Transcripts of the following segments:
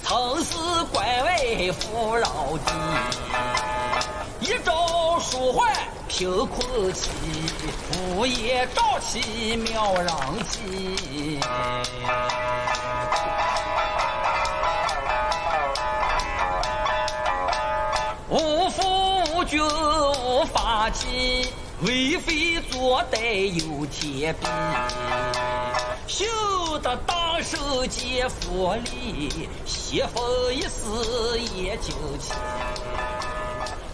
曾是官为富饶地，一朝舒缓贫困期，父业朝气渺然际。无父无君无法纪，为非作歹有天比。修得大圣皆佛力，邪风一时也惊奇。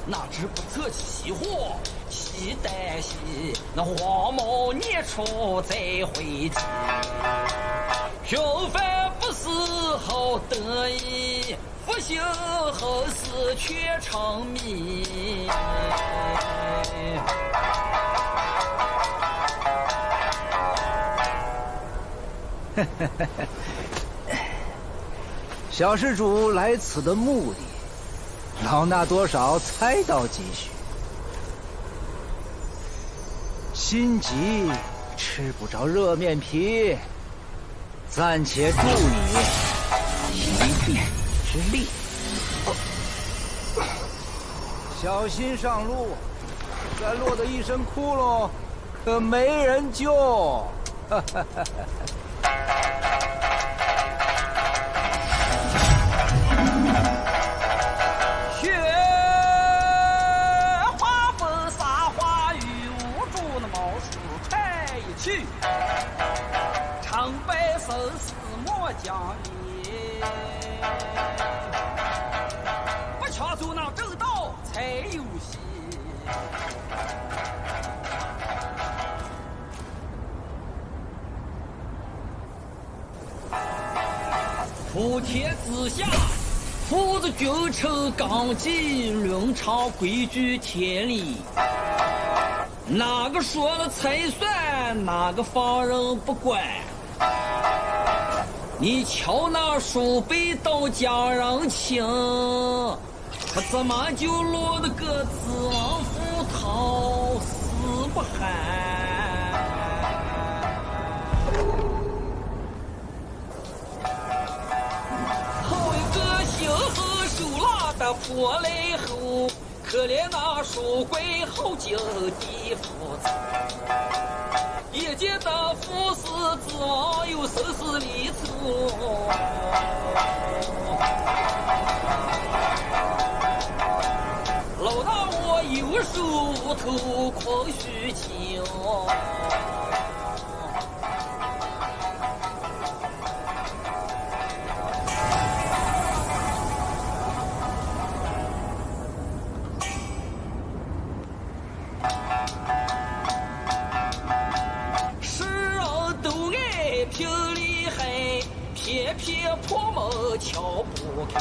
哪知不测其祸，其旦夕，那黄毛年初再回击。平凡不是好得意，不幸后事却成谜。小施主来此的目的，老衲多少猜到几许。心急吃不着热面皮，暂且助你一臂之力。小心上路，再落得一身窟窿，可没人救。雪花风洒花雨，无助那毛树快一去，长白生死莫讲理，不抢走那正道才有戏。普天之下，父子君臣纲纪，伦常规矩天理。哪个说了才算，哪个放任不管。你瞧那鼠辈当家人情，他怎么就落得个子王赴汤死不寒？的破来后，可怜那书归后经地父子，一见得父死之亡有生死离处，老大我有手无头空虚情。偏偏破门敲不开，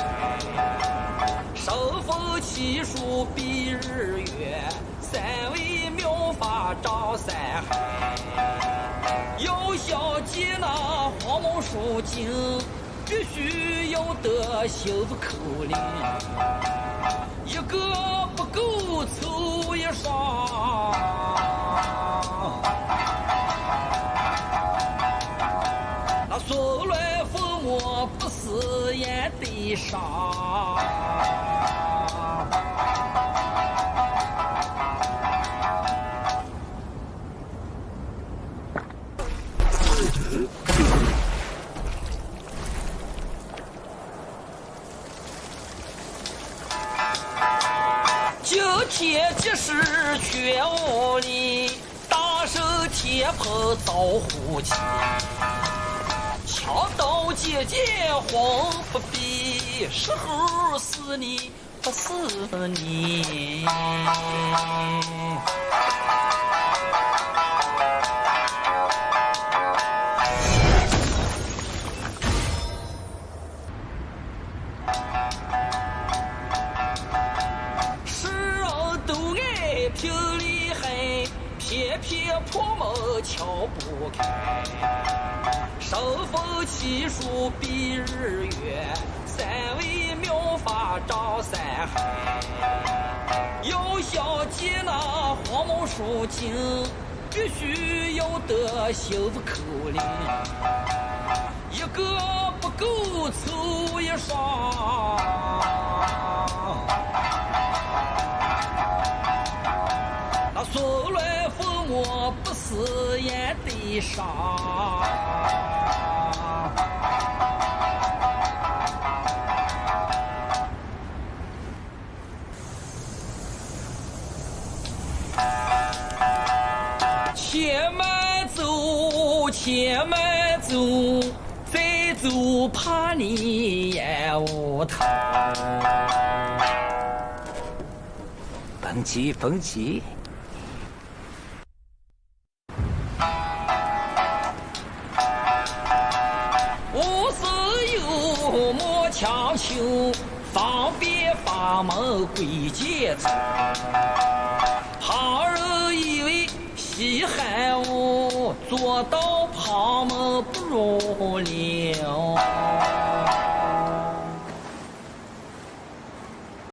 生逢奇书蔽日月，三位妙法照三海。要想见那黄毛书经，必须要得心服口令，一个不够凑一双。那所来我不是眼对上，今天即使全无力，大圣天蓬遭虎欺。强盗姐姐慌不必，时候是你不是你。世人都爱拼厉害，偏偏破门敲不开。生逢奇书蔽日月，三位妙法照三海。要想见那黄毛书经，必须要得心服口令，一个不狗凑一双，那说来父母不是眼的伤。且慢走，且慢走，再走怕你眼无头。甭急，甭急。无事有莫强求，方便法门归节奏。旁人以为稀罕我，做到旁门不入流。